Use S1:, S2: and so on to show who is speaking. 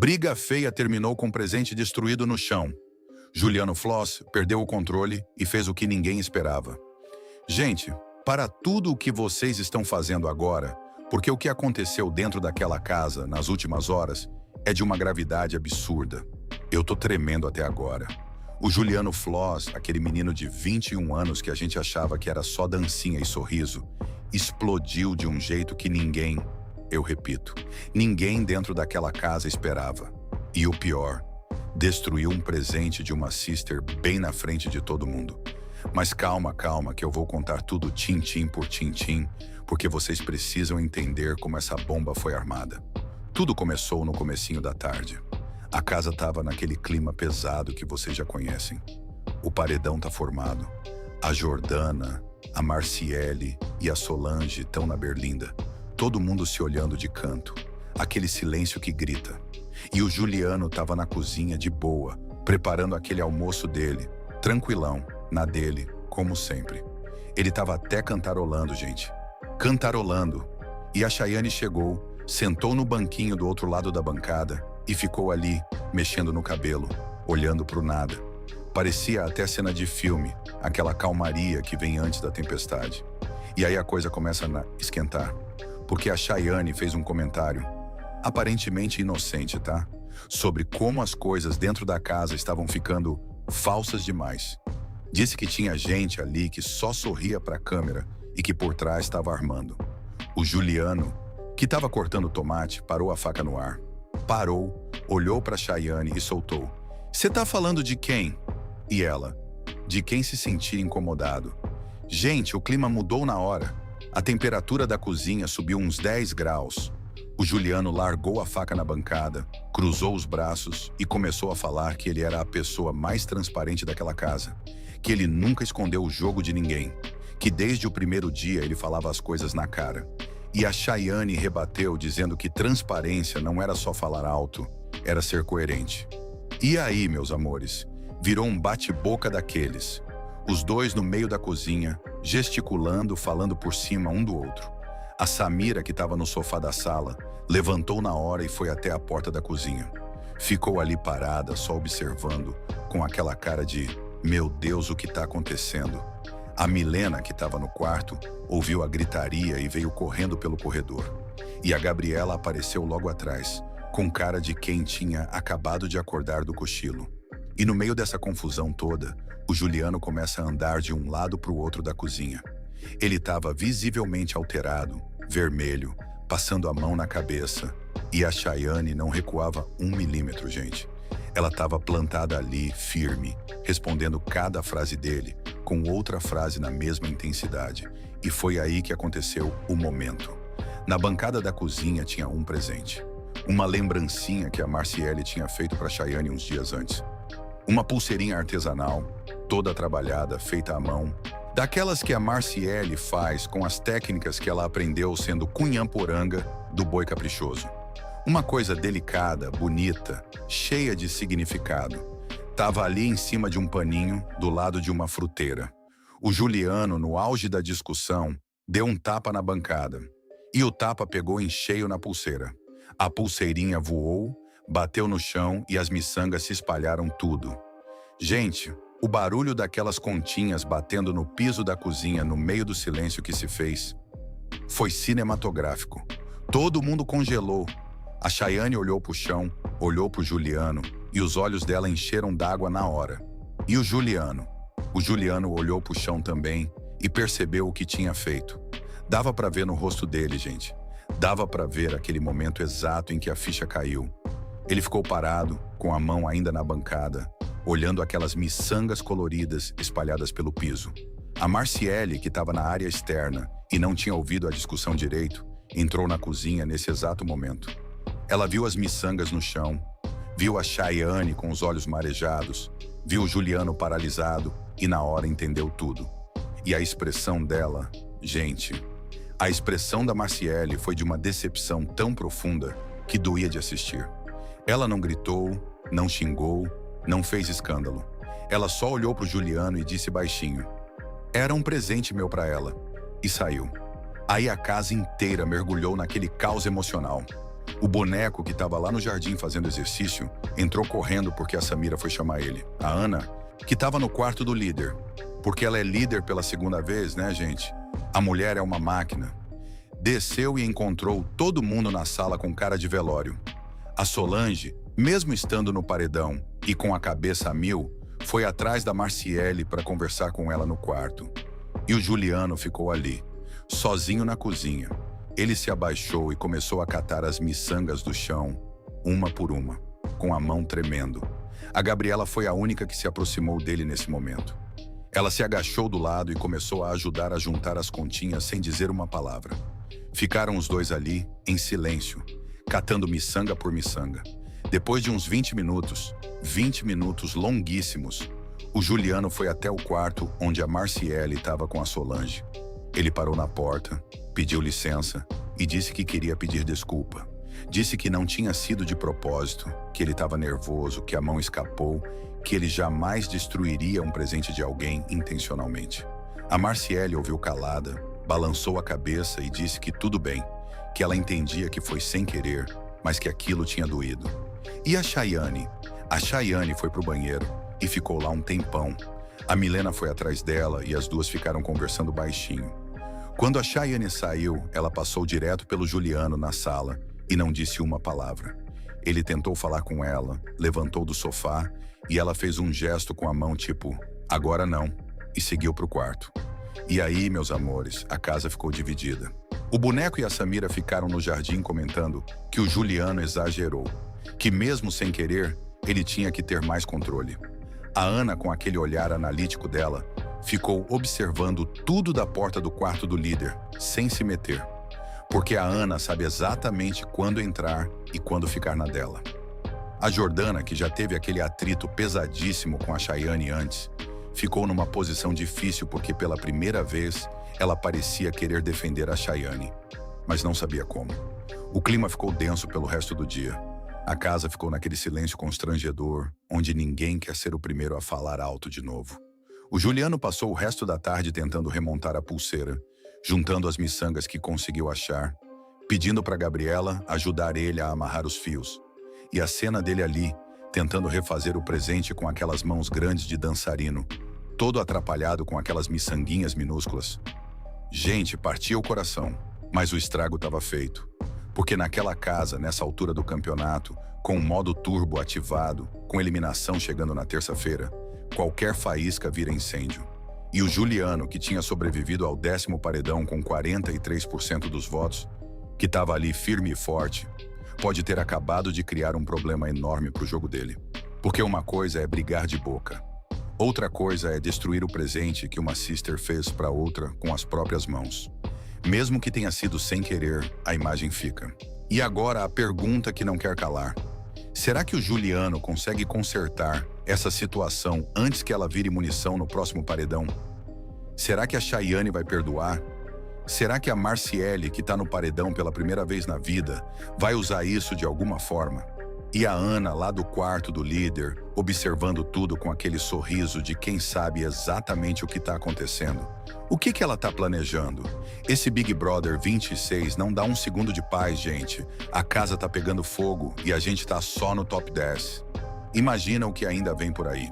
S1: Briga feia terminou com o presente destruído no chão. Juliano Floss perdeu o controle e fez o que ninguém esperava. Gente, para tudo o que vocês estão fazendo agora, porque o que aconteceu dentro daquela casa nas últimas horas é de uma gravidade absurda. Eu tô tremendo até agora. O Juliano Floss, aquele menino de 21 anos que a gente achava que era só dancinha e sorriso, explodiu de um jeito que ninguém, eu repito, ninguém dentro daquela casa esperava. E o pior, destruiu um presente de uma sister bem na frente de todo mundo. Mas calma, calma, que eu vou contar tudo tintim por tintim, porque vocês precisam entender como essa bomba foi armada. Tudo começou no comecinho da tarde. A casa estava naquele clima pesado que vocês já conhecem. O paredão tá formado. A Jordana, a Marciele e a Solange estão na berlinda. Todo mundo se olhando de canto. Aquele silêncio que grita. E o Juliano estava na cozinha de boa, preparando aquele almoço dele, tranquilão, na dele, como sempre. Ele estava até cantarolando, gente. Cantarolando. E a Chayane chegou, sentou no banquinho do outro lado da bancada e ficou ali, mexendo no cabelo, olhando pro nada. Parecia até cena de filme, aquela calmaria que vem antes da tempestade. E aí a coisa começa a esquentar, porque a Chayane fez um comentário, aparentemente inocente, tá? Sobre como as coisas dentro da casa estavam ficando falsas demais. Disse que tinha gente ali que só sorria pra câmera e que por trás estava armando. O Juliano, que estava cortando tomate, parou a faca no ar. Parou, olhou para Chayane e soltou. "Você tá falando de quem?" E ela, "De quem se sentir incomodado." Gente, o clima mudou na hora. A temperatura da cozinha subiu uns 10 graus. O Juliano largou a faca na bancada, cruzou os braços e começou a falar que ele era a pessoa mais transparente daquela casa, que ele nunca escondeu o jogo de ninguém, que desde o primeiro dia ele falava as coisas na cara. E a Chayane rebateu dizendo que transparência não era só falar alto, era ser coerente. E aí, meus amores, virou um bate-boca daqueles. Os dois no meio da cozinha, gesticulando, falando por cima um do outro. A Samira, que estava no sofá da sala, levantou na hora e foi até a porta da cozinha. Ficou ali parada, só observando, com aquela cara de "Meu Deus, o que está acontecendo?" A Milena, que estava no quarto, ouviu a gritaria e veio correndo pelo corredor. E a Gabriela apareceu logo atrás, com cara de quem tinha acabado de acordar do cochilo. E no meio dessa confusão toda, o Juliano começa a andar de um lado para o outro da cozinha. Ele estava visivelmente alterado, vermelho, passando a mão na cabeça. E a Chayane não recuava 1 milímetro, gente. Ela estava plantada ali, firme, respondendo cada frase dele, com outra frase na mesma intensidade. E foi aí que aconteceu o momento. Na bancada da cozinha tinha um presente. Uma lembrancinha que a Marciele tinha feito para Chayane uns dias antes. Uma pulseirinha artesanal, toda trabalhada, feita à mão, daquelas que a Marciele faz com as técnicas que ela aprendeu sendo cunhamporanga do boi caprichoso. Uma coisa delicada, bonita, cheia de significado. Tava ali em cima de um paninho, do lado de uma fruteira. O Juliano, no auge da discussão, deu um tapa na bancada. E o tapa pegou em cheio na pulseira. A pulseirinha voou, bateu no chão e as miçangas se espalharam tudo. Gente, o barulho daquelas continhas batendo no piso da cozinha no meio do silêncio que se fez foi cinematográfico. Todo mundo congelou. A Chayane olhou pro chão, olhou pro Juliano e os olhos dela encheram d'água na hora. E o Juliano? O Juliano olhou pro chão também e percebeu o que tinha feito. Dava pra ver no rosto dele, gente. Dava pra ver aquele momento exato em que a ficha caiu. Ele ficou parado, com a mão ainda na bancada, olhando aquelas miçangas coloridas espalhadas pelo piso. A Marciele, que estava na área externa e não tinha ouvido a discussão direito, entrou na cozinha nesse exato momento. Ela viu as miçangas no chão, viu a Chayane com os olhos marejados, viu o Juliano paralisado e na hora entendeu tudo. E a expressão dela, gente, a expressão da Marciele foi de uma decepção tão profunda que doía de assistir. Ela não gritou, não xingou, não fez escândalo. Ela só olhou para o Juliano e disse baixinho: "Era um presente meu para ela." E saiu. Aí a casa inteira mergulhou naquele caos emocional. O boneco, que estava lá no jardim fazendo exercício, entrou correndo porque a Samira foi chamar ele. A Ana, que estava no quarto do líder, porque ela é líder pela segunda vez, né, gente? A mulher é uma máquina. Desceu e encontrou todo mundo na sala com cara de velório. A Solange, mesmo estando no paredão e com a cabeça a mil, foi atrás da Marciele para conversar com ela no quarto. E o Juliano ficou ali, sozinho na cozinha. Ele se abaixou e começou a catar as miçangas do chão, uma por uma, com a mão tremendo. A Gabriela foi a única que se aproximou dele nesse momento. Ela se agachou do lado e começou a ajudar a juntar as continhas sem dizer uma palavra. Ficaram os dois ali, em silêncio, catando miçanga por miçanga. Depois de uns 20 minutos longuíssimos, o Juliano foi até o quarto onde a Marciele estava com a Solange. Ele parou na porta, pediu licença e disse que queria pedir desculpa. Disse que não tinha sido de propósito, que ele estava nervoso, que a mão escapou, que ele jamais destruiria um presente de alguém intencionalmente. A Marciele ouviu calada, balançou a cabeça e disse que tudo bem, que ela entendia que foi sem querer, mas que aquilo tinha doído. E a Chayane? A Chayane foi pro banheiro e ficou lá um tempão. A Milena foi atrás dela e as duas ficaram conversando baixinho. Quando a Chayane saiu, ela passou direto pelo Juliano na sala e não disse uma palavra. Ele tentou falar com ela, levantou do sofá e ela fez um gesto com a mão tipo, agora não, e seguiu pro quarto. E aí, meus amores, a casa ficou dividida. O boneco e a Samira ficaram no jardim comentando que o Juliano exagerou, que mesmo sem querer, ele tinha que ter mais controle. A Ana, com aquele olhar analítico dela, ficou observando tudo da porta do quarto do líder, sem se meter. Porque a Ana sabe exatamente quando entrar e quando ficar na dela. A Jordana, que já teve aquele atrito pesadíssimo com a Chayane antes, ficou numa posição difícil porque pela primeira vez ela parecia querer defender a Chayane, mas não sabia como. O clima ficou denso pelo resto do dia. A casa ficou naquele silêncio constrangedor, onde ninguém quer ser o primeiro a falar alto de novo. O Juliano passou o resto da tarde tentando remontar a pulseira, juntando as miçangas que conseguiu achar, pedindo para Gabriela ajudar ele a amarrar os fios. E a cena dele ali, tentando refazer o presente com aquelas mãos grandes de dançarino, todo atrapalhado com aquelas miçanguinhas minúsculas. Gente, partia o coração, mas o estrago estava feito. Porque naquela casa, nessa altura do campeonato, com o modo turbo ativado, com eliminação chegando na terça-feira, qualquer faísca vira incêndio. E o Juliano, que tinha sobrevivido ao 10º paredão com 43% dos votos, que estava ali firme e forte, pode ter acabado de criar um problema enorme para o jogo dele. Porque uma coisa é brigar de boca. Outra coisa é destruir o presente que uma sister fez para outra com as próprias mãos. Mesmo que tenha sido sem querer, a imagem fica. E agora a pergunta que não quer calar. Será que o Juliano consegue consertar essa situação antes que ela vire munição no próximo paredão? Será que a Chayane vai perdoar? Será que a Marciele, que está no paredão pela primeira vez na vida, vai usar isso de alguma forma? E a Ana, lá do quarto do líder, observando tudo com aquele sorriso de quem sabe exatamente o que está acontecendo. O que ela está planejando? Esse Big Brother 26 não dá um segundo de paz, gente. A casa tá pegando fogo e a gente tá só no top 10. Imagina o que ainda vem por aí.